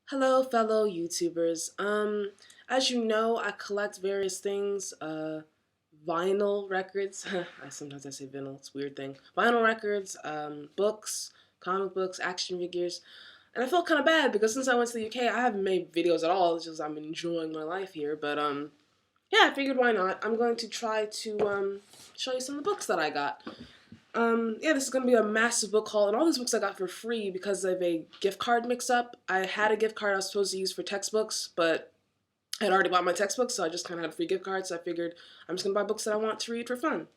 Hello, fellow YouTubers. As you know, I collect various things. Vinyl records. I say vinyl. It's a weird thing. Vinyl records, books, comic books, action figures, and I felt kind of bad because since I went to the UK, I haven't made videos at all. It's just I'm enjoying my life here. But yeah, I figured why not. I'm going to try to show you some of the books that I got. Yeah, this is going to be a massive book haul, and all these books I got for free because of a gift card mix-up. I had a gift card I was supposed to use for textbooks, but I had already bought my textbooks, so I just kind of had a free gift card, so I figured I'm just going to buy books that I want to read for fun.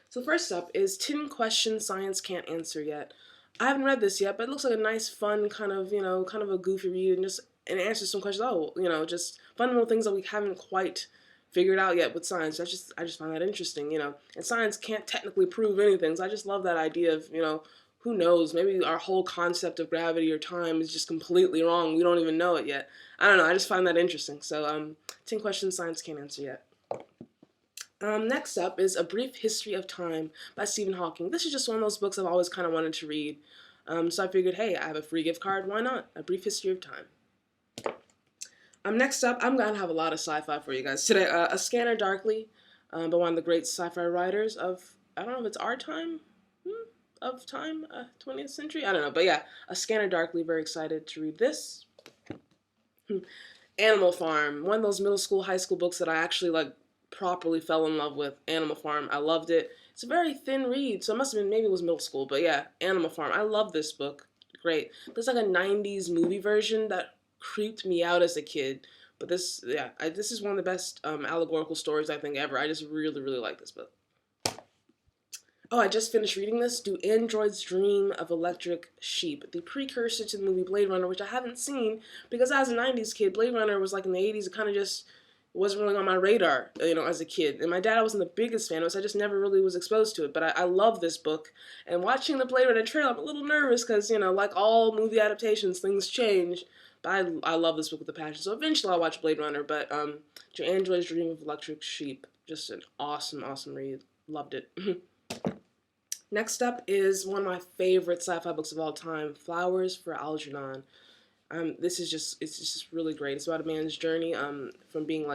So first up is 10 Questions Science Can't Answer Yet. I haven't read this yet, but it looks like a nice, fun, kind of, kind of a goofy read, and it answers some questions, just fundamental things that we haven't quite figured out yet with science. I just find that interesting, And science can't technically prove anything, so I just love that idea of, who knows, maybe our whole concept of gravity or time is just completely wrong. We don't even know it yet. I don't know, I just find that interesting. So, 10 questions science can't answer yet. Next up is A Brief History of Time by Stephen Hawking. This is just one of those books I've always kind of wanted to read. So I figured, hey, I have a free gift card, why not? A Brief History of Time. Next up, I'm going to have a lot of sci-fi for you guys today. A Scanner Darkly, by one of the great sci-fi writers of, I don't know if it's our time, of time, 20th century? I don't know, but yeah, A Scanner Darkly, very excited to read this. Animal Farm, one of those middle school, high school books that I actually, properly fell in love with. Animal Farm, I loved it. It's a very thin read, so it must have been, maybe it was middle school, but yeah, Animal Farm, I love this book. Great. There's like a 90s movie version that creeped me out as a kid. But this is one of the best allegorical stories I think ever. I just really, really like this book. Oh, I just finished reading this. Do Androids Dream of Electric Sheep? The precursor to the movie Blade Runner, which I haven't seen because as a 90s kid, Blade Runner was like in the 80s. It kind of just wasn't really on my radar, as a kid. And my dad wasn't the biggest fan of it, so I just never really was exposed to it. But I love this book. And watching the Blade Runner trailer, I'm a little nervous because, like all movie adaptations, things change. But I love this book with a passion. So eventually I'll watch Blade Runner. But Do Androids Dream of Electric Sheep? Just an awesome, awesome read. Loved it. Next up is one of my favorite sci-fi books of all time, Flowers for Algernon. It's just really great. It's about a man's journey from being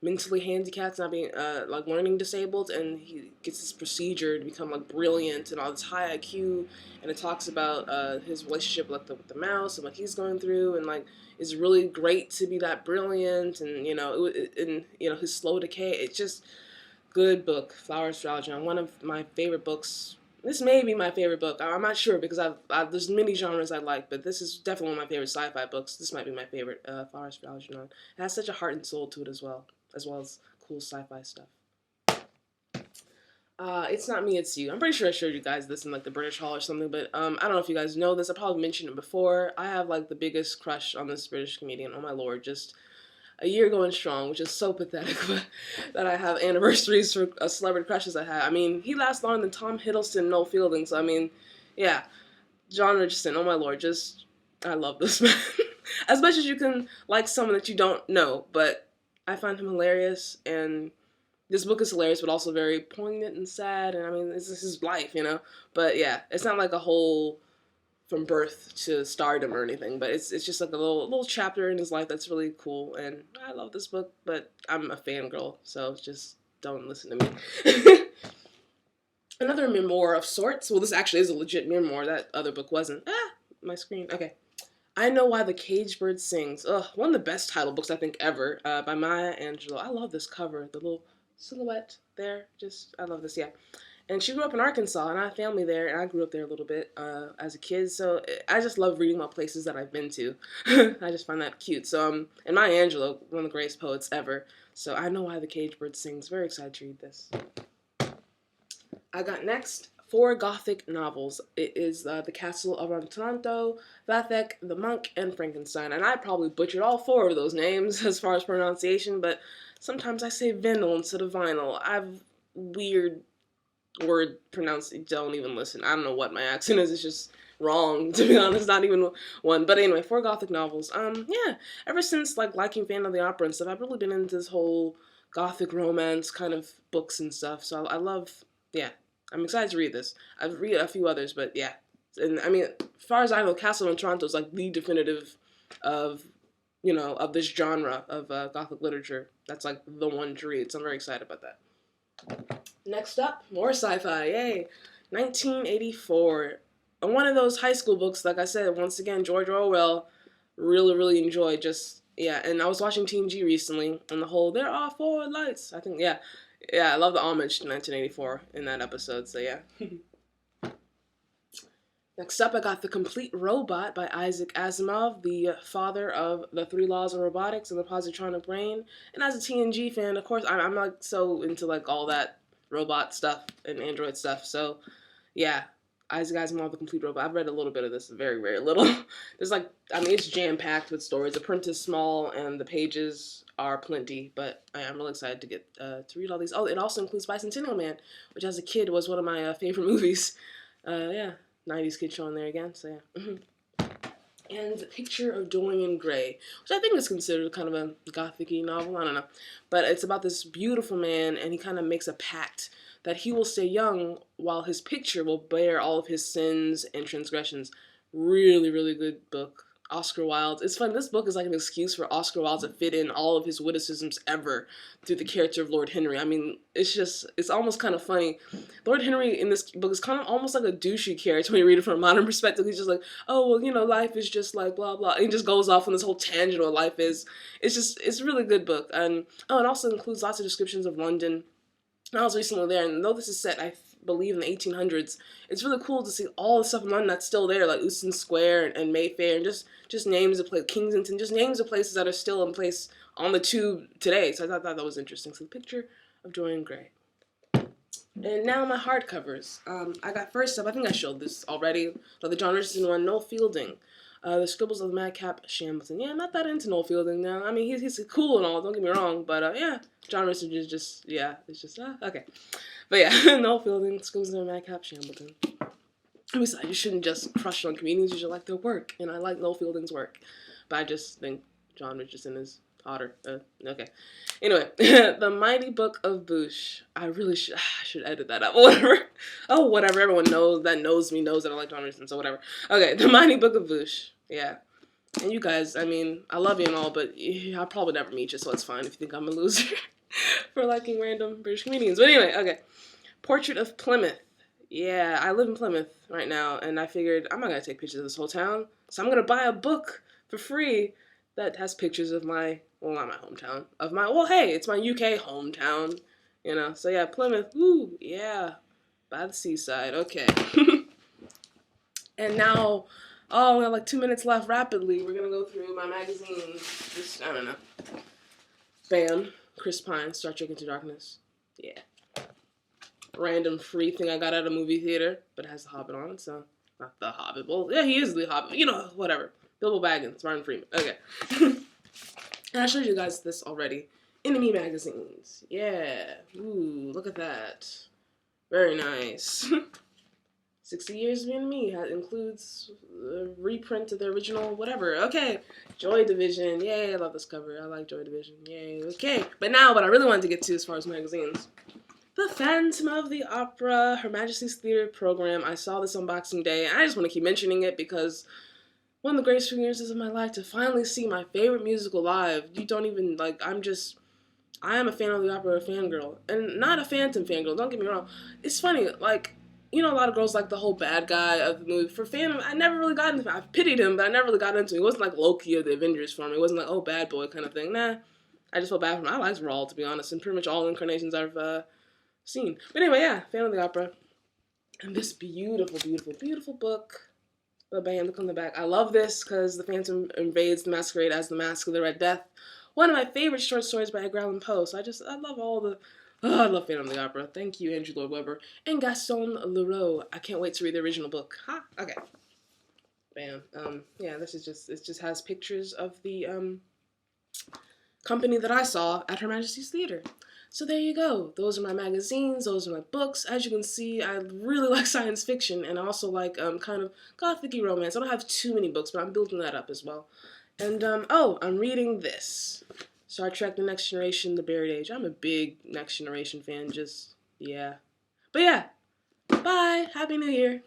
mentally handicapped, not being learning disabled, and he gets this procedure to become brilliant and all this high IQ, and it talks about his relationship with the mouse and what he's going through, and it's really great to be that brilliant, and his slow decay. It's just good book, Flowers for Algernon. One of my favorite books. This may be my favorite book. I'm not sure because there's many genres I like, but this is definitely one of my favorite sci-fi books. This might be my favorite, Flowers for Algernon. It has such a heart and soul to it as well as cool sci-fi stuff. It's Not Me, It's You. I'm pretty sure I showed you guys this in the British Hall or something, but I don't know if you guys know this. I probably mentioned it before. I have the biggest crush on this British comedian. Oh my lord, just a year going strong, which is so pathetic that I have anniversaries for celebrity crushes I have. I mean, he lasts longer than Tom Hiddleston and Noel Fielding, so I mean, yeah. John Richardson, oh my lord, I love this man. As much as you can like someone that you don't know, but I find him hilarious, and this book is hilarious, but also very poignant and sad, and I mean, this is his life, But yeah, it's not like a whole from birth to stardom or anything, but it's just like a little chapter in his life that's really cool, and I love this book, but I'm a fangirl, so just don't listen to me. Another memoir of sorts. Well, this actually is a legit memoir. That other book wasn't. My screen. Okay. I Know Why the Caged Bird Sings. Ugh, one of the best title books I think ever, by Maya Angelou. I love this cover, the little silhouette there. I love this, yeah. And she grew up in Arkansas, and I have family there, and I grew up there a little bit as a kid, so I just love reading about places that I've been to. I just find that cute. So, and Maya Angelou, one of the greatest poets ever, so I Know Why the Caged Bird Sings. Very excited to read this. I got next 4 Gothic novels. It is The Castle of Otranto, Vathek, The Monk, and Frankenstein. And I probably butchered all 4 of those names as far as pronunciation, but sometimes I say vinyl instead of vinyl. I have weird word pronouncing. Don't even listen. I don't know what my accent is. It's just wrong, to be honest. Not even one. But anyway, 4 Gothic novels. Yeah. Ever since liking Phantom of the Opera and stuff, I've really been into this whole Gothic romance kind of books and stuff. So I love. Yeah. I'm excited to read this. I've read a few others, but yeah. And I mean, as far as I know, Castle in Toronto is the definitive of, of this genre of Gothic literature. That's like the one to read. So I'm very excited about that. Next up, more sci-fi. Yay! 1984. One of those high school books, like I said, once again, George Orwell, really, really enjoyed. Just, yeah, and I was watching TNG recently, and the whole, there are four lights. I think, yeah. Yeah, I love the homage to 1984 in that episode, so yeah. Next up, I got The Complete Robot by Isaac Asimov, the father of The Three Laws of Robotics and the Positronic Brain. And as a TNG fan, of course, I'm like so into like all that robot stuff and android stuff. So, yeah, Isaac Asimov, The Complete Robot. I've read a little bit of this, very, very little. There's like, I mean, it's jam-packed with stories. The print is small and the pages are plenty, but I'm really excited to get to read all these. Oh, it also includes Bicentennial Man, which as a kid was one of my favorite movies. Yeah. 90s kid show in there again, so yeah. And The Picture of Dorian Gray, which I think is considered kind of a gothic-y novel, I don't know. But it's about this beautiful man, and he kind of makes a pact that he will stay young while his picture will bear all of his sins and transgressions. Really, really good book. Oscar Wilde. It's funny, this book is like an excuse for Oscar Wilde to fit in all of his witticisms ever through the character of Lord Henry. I mean, it's almost kind of funny. Lord Henry in this book is kind of almost like a douchey character when you read it from a modern perspective. He's just like, oh, well, life is just like blah, blah. And he just goes off on this whole tangent of what life is. It's a really good book. And, it also includes lots of descriptions of London. I was recently there, and though this is set, I believe, in the 1800s, it's really cool to see all the stuff in London that's still there, like Euston Square and Mayfair, and just names of places, Kensington, just names of places that are still in place on the tube today. So I thought that was interesting. So The Picture of Dorian Gray. And now my hardcovers. I got first up, I think I showed this already, but the John Richardson one, Noel Fielding. The Scribbles of Madcap Shambleton. Yeah, I'm not that into Noel Fielding now. I mean, he's cool and all, don't get me wrong, but yeah, John Richardson is just, yeah, it's just, okay. But yeah, Noel Fielding, Scribbles of Madcap Shambleton. Besides, you shouldn't just crush on comedians, you should like their work, and I like Noel Fielding's work. But I just think John Richardson is hotter. Okay. Anyway, The Mighty Book of Boosh. I really should edit that out. Whatever. Oh, whatever. Everyone knows me knows that I like John Richardson, so whatever. Okay, The Mighty Book of Boosh. Yeah. And you guys, I mean, I love you and all, but I'll probably never meet you, so it's fine if you think I'm a loser for liking random British comedians. But anyway, okay. Portrait of Plymouth. Yeah, I live in Plymouth right now, and I figured I'm not going to take pictures of this whole town, so I'm going to buy a book for free that has pictures of my, well, not my hometown, hey, it's my UK hometown, so yeah, Plymouth, woo, yeah, by the seaside, okay. And now, we have like 2 minutes left rapidly, we're gonna go through my magazines, just, I don't know, bam, Chris Pine, Star Trek Into Darkness, yeah. Random free thing I got at a movie theater, but it has The Hobbit on it, so, not The Hobbit, well, yeah, he is The Hobbit, whatever. Bilbo Baggins, Martin Freeman. Okay. And I showed you guys this already. Enemy magazines. Yeah. Ooh, look at that. Very nice. 60 Years of Being Me includes a reprint of the original whatever. Okay. Joy Division. Yay, I love this cover. I like Joy Division. Yay. Okay. But now what I really wanted to get to as far as magazines. The Phantom of the Opera, Her Majesty's Theatre program. I saw this on Boxing Day, and I just want to keep mentioning it because one of the greatest experiences of my life to finally see my favorite musical live. You don't even, I am a fan of the opera, a fangirl. And not a Phantom fangirl, don't get me wrong. It's funny, a lot of girls like the whole bad guy of the movie. For Phantom, I never really got into him. I pitied him, but I never really got into him. It wasn't like Loki or the Avengers for me. It wasn't like, oh, bad boy kind of thing. Nah, I just felt bad for him. I liked Rawl, to be honest, and pretty much all incarnations I've seen. But anyway, yeah, Phantom of the Opera. And this beautiful, beautiful, beautiful book. But bam, look on the back. I love this because the Phantom invades the masquerade as the Mask of the Red Death. One of my favorite short stories by Edgar Allan Poe. So I love all the, I love Phantom of the Opera. Thank you, Andrew Lloyd Webber. And Gaston Leroux. I can't wait to read the original book. Okay. Bam. Yeah, it just has pictures of the, company that I saw at Her Majesty's Theatre. So there you go. Those are my magazines. Those are my books. As you can see, I really like science fiction, and I also like kind of gothic-y romance. I don't have too many books, but I'm building that up as well. And, I'm reading this. Star Trek The Next Generation, The Buried Age. I'm a big Next Generation fan, yeah. But yeah, bye. Happy New Year.